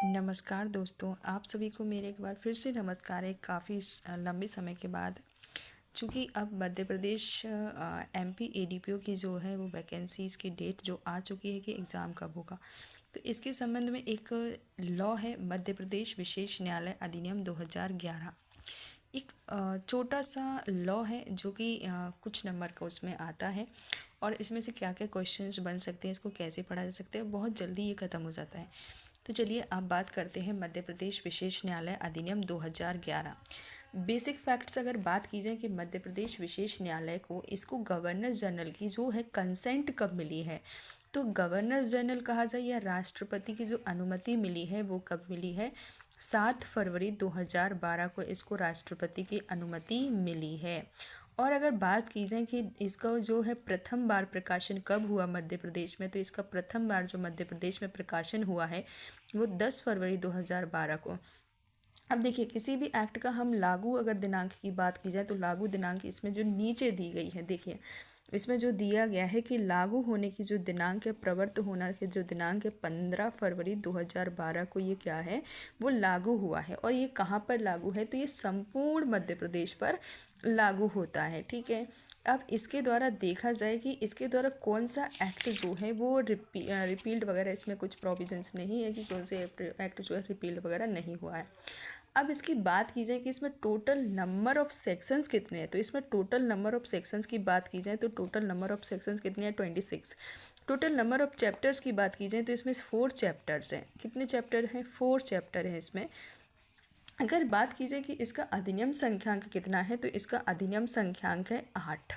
नमस्कार दोस्तों, आप सभी को मेरे एक बार फिर से नमस्कार है काफ़ी लंबे समय के बाद। चूँकि अब मध्य प्रदेश एमपी एडीपीओ की जो है वो वैकेंसीज़ की डेट जो आ चुकी है कि एग्ज़ाम कब होगा। तो इसके संबंध में एक लॉ है, मध्य प्रदेश विशेष न्यायालय अधिनियम 2011। एक छोटा सा लॉ है जो कि कुछ नंबर का उसमें आता है और इसमें से क्या क्या क्वेश्चंस बन सकते हैं, इसको कैसे पढ़ा जा सकता है, बहुत जल्दी ये ख़त्म हो जाता है। तो चलिए आप बात करते हैं मध्य प्रदेश विशेष न्यायालय अधिनियम 2011। बेसिक फैक्ट्स अगर बात की जाए कि मध्य प्रदेश विशेष न्यायालय को इसको गवर्नर जनरल की जो है कंसेंट कब मिली है, तो गवर्नर जनरल कहा जाए या राष्ट्रपति की जो अनुमति मिली है वो कब मिली है, 7 फरवरी 2012 को इसको राष्ट्रपति की अनुमति मिली है। और अगर बात की जाए कि इसका जो है प्रथम बार प्रकाशन कब हुआ मध्य प्रदेश में, तो इसका प्रथम बार जो मध्य प्रदेश में प्रकाशन हुआ है वो 10 फरवरी 2012 को। अब देखिए, किसी भी एक्ट का हम लागू अगर दिनांक की बात की जाए तो लागू दिनांक इसमें जो नीचे दी गई है, देखिए इसमें जो दिया गया है कि लागू होने की जो दिनांक है, प्रवृत्त होने की जो दिनांक है 15 फरवरी 2012 को ये क्या है, वो लागू हुआ है। और ये कहाँ पर लागू है, तो ये संपूर्ण मध्य प्रदेश पर लागू होता है। ठीक है, अब इसके द्वारा देखा जाए कि इसके द्वारा कौन सा एक्ट जो है वो रिपील्ड वगैरह, इसमें कुछ प्रोविजंस नहीं है कि कौन से एक्ट जो है रिपील्ड वगैरह नहीं हुआ है। अब इसकी बात की जाए कि इसमें टोटल नंबर ऑफ सेक्शंस कितने हैं, तो इसमें टोटल नंबर ऑफ सेक्शंस की बात की जाए तो टोटल नंबर ऑफ सेक्शंस कितने हैं, 26। टोटल नंबर ऑफ चैप्टर्स की बात की जाए तो इसमें 4 चैप्टर्स हैं। कितने चैप्टर हैं, 4 चैप्टर हैं इसमें। अगर बात की जाए कि इसका अधिनियम संख्यांक कितना है, तो इसका अधिनियम संख्यांक है 8।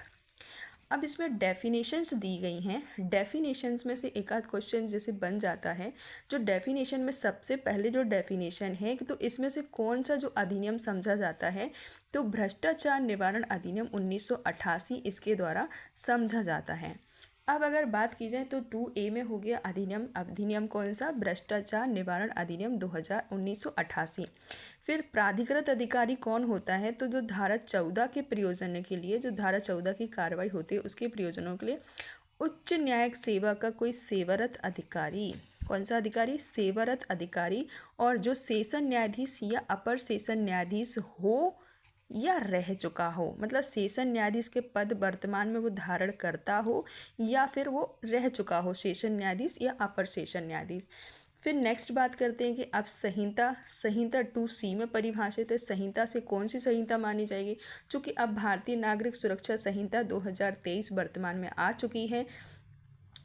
अब इसमें डेफिनेशंस दी गई हैं। डेफिनेशंस में से एक आध क्वेश्चन जैसे बन जाता है। जो डेफिनेशन में सबसे पहले जो डेफिनेशन है कि तो इसमें से कौन सा जो अधिनियम समझा जाता है, तो भ्रष्टाचार निवारण अधिनियम 1988 इसके द्वारा समझा जाता है। अब अगर बात की जाए तो 2A में हो गया अधिनियम। अधिनियम कौन सा, भ्रष्टाचार निवारण अधिनियम 1988। फिर प्राधिकृत अधिकारी कौन होता है, तो जो धारा 14 के प्रयोजन के लिए, जो धारा 14 की कार्रवाई होती है उसके प्रयोजनों के लिए उच्च न्यायिक सेवा का कोई सेवारत अधिकारी, कौन सा अधिकारी, सेवारत अधिकारी, और जो सेशन न्यायाधीश या अपर सेशन न्यायाधीश हो या रह चुका हो, मतलब सेशन न्यायाधीश के पद वर्तमान में वो धारण करता हो या फिर वो रह चुका हो, सेशन न्यायाधीश या अपर सेशन न्यायाधीश। फिर नेक्स्ट बात करते हैं कि अब संहिता, संहिता 2C में परिभाषित है। संहिता से कौन सी संहिता मानी जाएगी, चूँकि अब भारतीय नागरिक सुरक्षा संहिता 2023 वर्तमान में आ चुकी है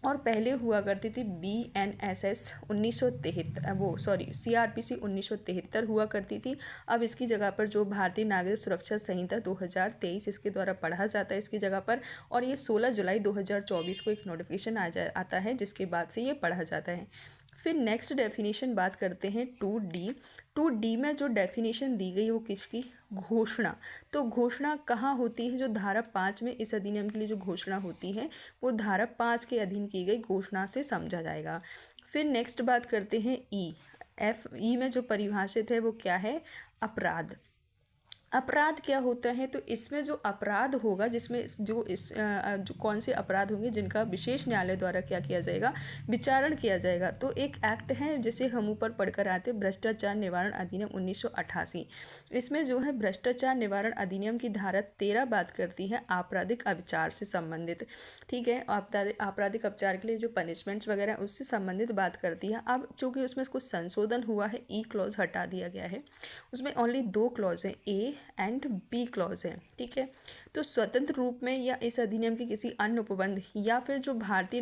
और पहले हुआ करती थी BNSS 1973, CRPC 1973 हुआ करती थी। अब इसकी जगह पर जो भारतीय नागरिक सुरक्षा संहिता 2023 इसके द्वारा पढ़ा जाता है इसकी जगह पर, और ये 16 जुलाई 2024 को एक नोटिफिकेशन आता है जिसके बाद से ये पढ़ा जाता है। फिर नेक्स्ट डेफिनेशन बात करते हैं 2D। 2D में जो डेफिनेशन दी गई वो किसकी, घोषणा। तो घोषणा कहाँ होती है, जो धारा 5 में इस अधिनियम के लिए जो घोषणा होती है वो धारा 5 के अधीन की गई घोषणा से समझा जाएगा। फिर नेक्स्ट बात करते हैं ई में जो परिभाषित है वो क्या है, अपराध। अपराध क्या होता है, तो इसमें जो अपराध होगा, जिसमें जो कौन से अपराध होंगे जिनका विशेष न्यायालय द्वारा क्या किया जाएगा, विचारण किया जाएगा। तो एक एक्ट है जिसे हम ऊपर पढ़कर आते हैं, भ्रष्टाचार निवारण अधिनियम 1988। इसमें जो है भ्रष्टाचार निवारण अधिनियम की धारा 13 बात करती है आपराधिक अविचार से संबंधित। ठीक है, आपराधिक अविचार के लिए जो पनिशमेंट्स वगैरह उससे संबंधित बात करती है। अब चूँकि उसमें कुछ संशोधन हुआ है, ई क्लॉज हटा दिया गया है, उसमें ओनली 2 क्लॉज हैं, ए एंड बी क्लॉज है। ठीक है, तो स्वतंत्र रूप में या इस अधिनियम की किसी अन्य उपबंध या फिर जो भारतीय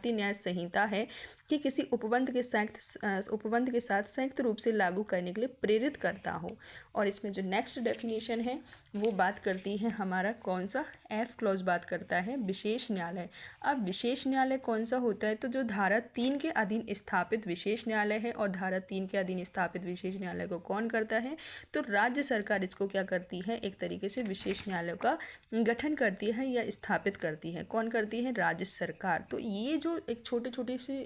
न्याय संहिता है कि किसी उपबंध के साथ संयुक्त रूप से लागू करने के लिए प्रेरित करता हो। और इसमें जो नेक्स्ट डेफिनेशन है वो बात करती है हमारा कौन सा, एफ क्लॉज बात करता है विशेष न्यायालय। अब विशेष न्यायालय कौन सा होता है, तो जो धारा 3 के अधीन स्थापित विशेष न्यायालय है, और धारा 3 के अधीन स्थापित विशेष न्यायालय को कौन करता है, तो राज्य सरकार इसको क्या करती है, एक तरीके से विशेष न्यायालय का गठन करती है या स्थापित करती है। कौन करती है, राज्य सरकार। तो ये जो एक छोटे छोटे से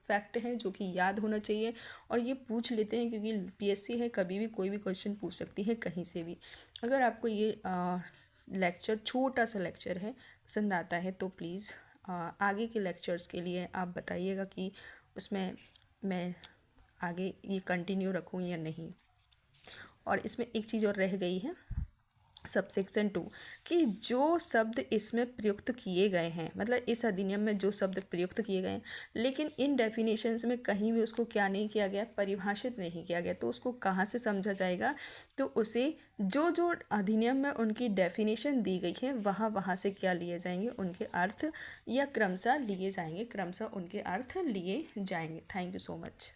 फैक्ट हैं जो कि याद होना चाहिए, और ये पूछ लेते हैं क्योंकि PSC है, कभी भी कोई भी क्वेश्चन पूछ सकती है कहीं से भी। अगर आपको ये लेक्चर, छोटा सा लेक्चर है, पसंद आता है तो प्लीज़ आगे के लेक्चर्स के लिए आप बताइएगा कि उसमें मैं आगे ये कंटिन्यू रखूँ या नहीं। और इसमें एक चीज़ और रह गई है सबसेक्शन 2 कि जो शब्द इसमें प्रयुक्त किए गए हैं, मतलब इस अधिनियम में जो शब्द प्रयुक्त किए गए हैं, लेकिन इन डेफिनेशंस में कहीं भी उसको क्या नहीं किया गया, परिभाषित नहीं किया गया, तो उसको कहाँ से समझा जाएगा, तो उसे जो जो अधिनियम में उनकी डेफिनेशन दी गई है वहाँ वहाँ से क्या लिए जाएंगे, उनके अर्थ या क्रमशः लिए जाएंगे, क्रमशः उनके अर्थ लिए जाएंगे। Thank you so much.